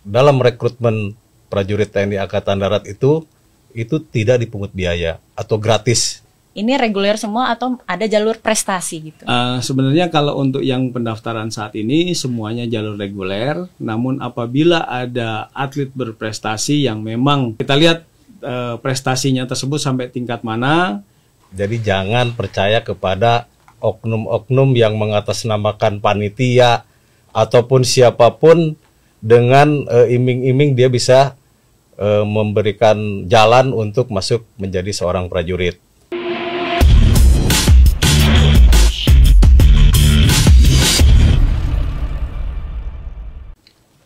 dalam rekrutmen prajurit TNI Angkatan Darat itu tidak dipungut biaya atau gratis. Ini reguler semua atau ada jalur prestasi gitu? Sebenarnya kalau untuk yang pendaftaran saat ini semuanya jalur reguler. Namun apabila ada atlet berprestasi yang memang kita lihat prestasinya tersebut sampai tingkat mana. Jadi jangan percaya kepada oknum-oknum yang mengatasnamakan panitia ataupun siapapun dengan iming-iming dia bisa memberikan jalan untuk masuk menjadi seorang prajurit.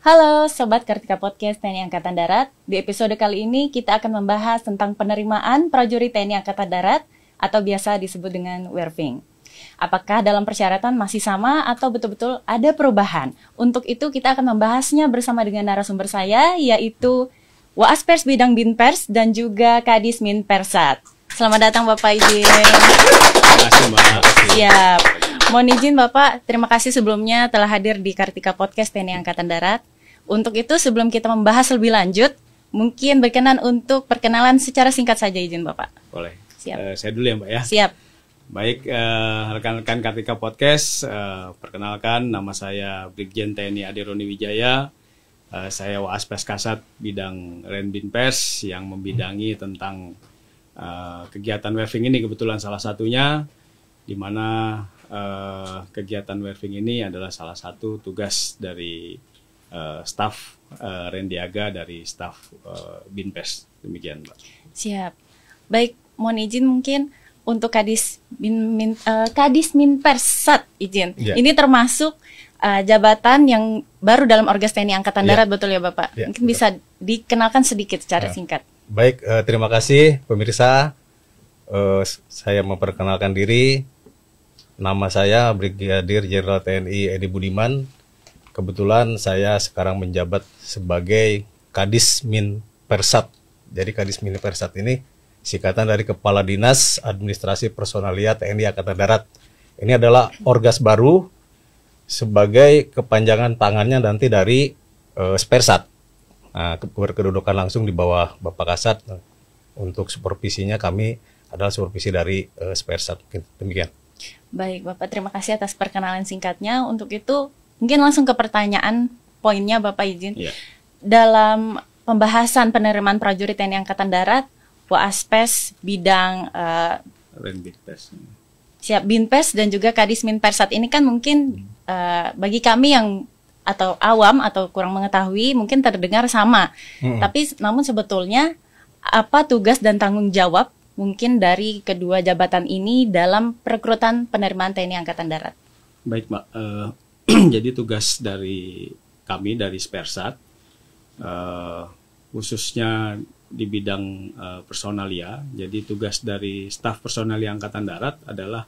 Halo Sobat Kartika Podcast TNI Angkatan Darat. Di episode kali ini kita akan membahas tentang penerimaan prajurit TNI Angkatan Darat atau biasa disebut dengan WERVING. Apakah dalam persyaratan masih sama atau betul-betul ada perubahan? Untuk itu kita akan membahasnya bersama dengan narasumber saya, yaitu Waaspers Bidang Binpers dan juga Kadis Minpersat. Selamat datang Bapak izin. Terima kasih Mbak. Siap. Mohon izin Bapak, terima kasih sebelumnya telah hadir di Kartika Podcast TNI Angkatan Darat. Untuk itu sebelum kita membahas lebih lanjut, mungkin berkenan untuk perkenalan secara singkat saja izin Bapak. Boleh. Siap. Saya dulu ya Mbak ya. Siap. Baik, rekan-rekan Kartika Podcast, perkenalkan nama saya Brigjen TNI Ade Roni Wijaya. Saya Waaspers Kasat bidang Renbinpers yang membidangi tentang kegiatan WERVING ini, kebetulan salah satunya di mana kegiatan WERVING ini adalah salah satu tugas dari staf Rendiaga dari staf Binpers. Demikian Mbak. Siap. Baik, mohon izin mungkin untuk Kadis Minpersat izin. Ya. Ini termasuk jabatan yang baru dalam Orgas TNI Angkatan Darat, betul ya Bapak? Ya, mungkin bisa dikenalkan sedikit secara singkat. Baik, terima kasih pemirsa. Saya memperkenalkan diri. Nama saya Brigadir Jenderal TNI Edi Budiman. Kebetulan saya sekarang menjabat sebagai Kadis Minpersat. Jadi Kadis Minpersat ini singkatan dari Kepala Dinas Administrasi Personalia TNI Angkatan Darat. Ini adalah orgas baru sebagai kepanjangan tangannya nanti dari Spersat. Nah, berkedudukan langsung di bawah Bapak Kasat. Untuk supervisinya kami adalah supervisi dari Spersat. Demikian. Baik Bapak, terima kasih atas perkenalan singkatnya. Untuk itu mungkin langsung ke pertanyaan poinnya Bapak izin. Ya. Dalam pembahasan penerimaan prajurit TNI Angkatan Darat, Waaspers bidang Renbinpers. siap Binpers dan juga Kadis Minpersat ini kan mungkin bagi kami yang atau awam atau kurang mengetahui mungkin terdengar sama. Tapi namun sebetulnya apa tugas dan tanggung jawab mungkin dari kedua jabatan ini dalam perekrutan penerimaan TNI Angkatan Darat? Baik Mbak, jadi tugas dari kami dari Spersat khususnya di bidang personalia. Jadi tugas dari staf personalia Angkatan Darat adalah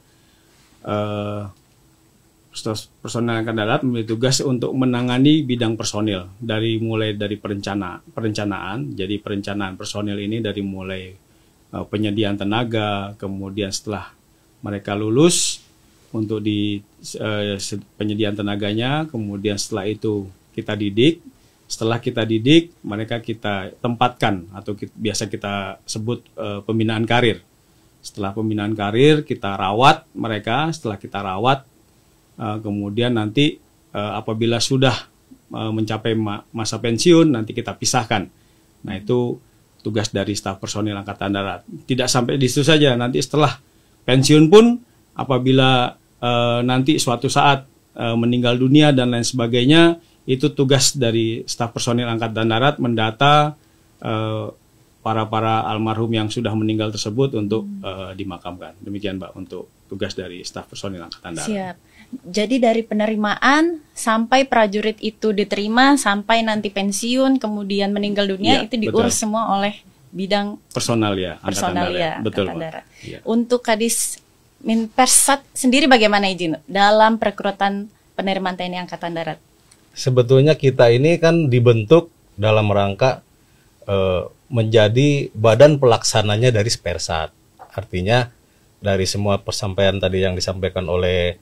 staf personalia Angkatan Darat memiliki tugas untuk menangani bidang personil mulai dari perencanaan. Jadi perencanaan personil ini dari mulai penyediaan tenaga, kemudian setelah mereka lulus untuk di penyediaan tenaganya, kemudian setelah itu kita didik. Setelah kita didik, mereka kita tempatkan atau biasa kita sebut pembinaan karir. Setelah pembinaan karir, kita rawat mereka. Setelah kita rawat, kemudian nanti apabila sudah mencapai masa pensiun, nanti kita pisahkan. Nah itu tugas dari staf personil Angkatan Darat. Tidak sampai di situ saja, nanti setelah pensiun pun apabila nanti suatu saat meninggal dunia dan lain sebagainya, itu tugas dari staf personil Angkatan Darat mendata para almarhum yang sudah meninggal tersebut untuk dimakamkan. Demikian Mbak untuk tugas dari staf personil Angkatan Darat. Siap. Jadi dari penerimaan sampai prajurit itu diterima sampai nanti pensiun kemudian meninggal dunia, Ya, itu diurus betul. semua oleh bidang Personalia Angkatan Darat. Betul Angkatan Mbak. Darat. Ya. Untuk Kadis Minpersat sendiri bagaimana izin dalam perekrutan penerimaan TNI Angkatan Darat? Sebetulnya kita ini kan dibentuk dalam rangka menjadi badan pelaksananya dari Spersat. Artinya dari semua persampaian tadi yang disampaikan oleh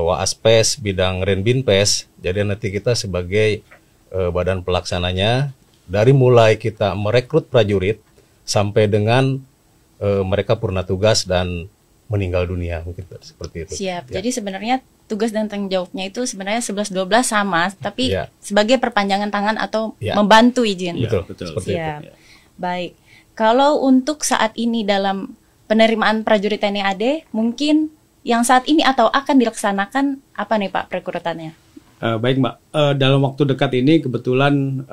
Waaspers bidang Renbinpers, jadi nanti kita sebagai badan pelaksananya dari mulai kita merekrut prajurit sampai dengan mereka purna tugas dan meninggal dunia, mungkin seperti itu. Siap. Ya. Jadi sebenarnya tugas dan tanggung jawabnya itu sebenarnya 11-12 sama, tapi Ya. sebagai perpanjangan tangan atau Ya. membantu izin. Ya, Betul, betul. seperti itu. Siap. Baik. Kalau untuk saat ini dalam penerimaan prajurit TNI AD, mungkin yang saat ini atau akan dilaksanakan apa nih Pak perekrutannya? Baik Mbak, dalam waktu dekat ini kebetulan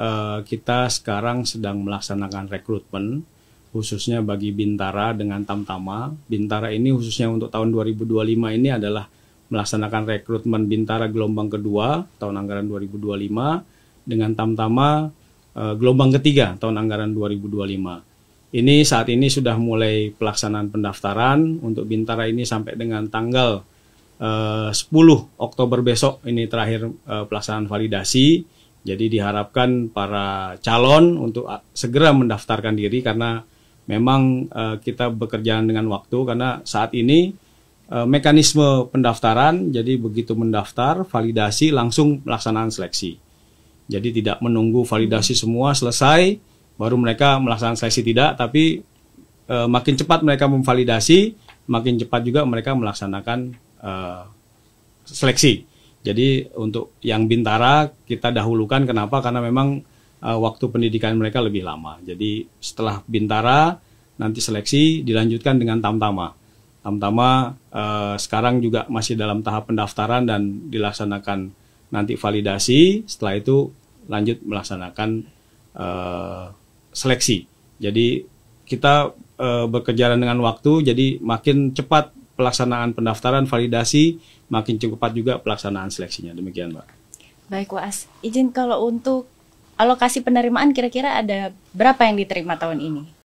kita sekarang sedang melaksanakan rekrutmen khususnya bagi Bintara dengan Tamtama. Bintara ini khususnya untuk tahun 2025 ini adalah melaksanakan rekrutmen Bintara gelombang kedua tahun anggaran 2025 dengan Tamtama gelombang ketiga tahun anggaran 2025. Ini saat ini sudah mulai pelaksanaan pendaftaran untuk Bintara ini sampai dengan tanggal 10 Oktober besok ini terakhir pelaksanaan validasi. Jadi diharapkan para calon untuk segera mendaftarkan diri karena memang kita bekerja dengan waktu karena saat ini mekanisme pendaftaran, jadi begitu mendaftar, validasi, langsung pelaksanaan seleksi. Jadi tidak menunggu validasi semua selesai, baru mereka melaksanakan seleksi, tidak, tapi makin cepat mereka memvalidasi, makin cepat juga mereka melaksanakan seleksi. Jadi untuk yang Bintara kita dahulukan, kenapa? Karena memang waktu pendidikan mereka lebih lama. Jadi setelah Bintara nanti seleksi dilanjutkan dengan Tamtama. Tamtama sekarang juga masih dalam tahap pendaftaran dan dilaksanakan nanti validasi. Setelah itu lanjut melaksanakan seleksi. Jadi kita bekerja dengan waktu. Jadi makin cepat pelaksanaan pendaftaran validasi, makin cepat juga pelaksanaan seleksinya. Demikian, Mbak. Baik, Waas. Izin kalau untuk alokasi penerimaan kira-kira ada berapa yang diterima tahun ini?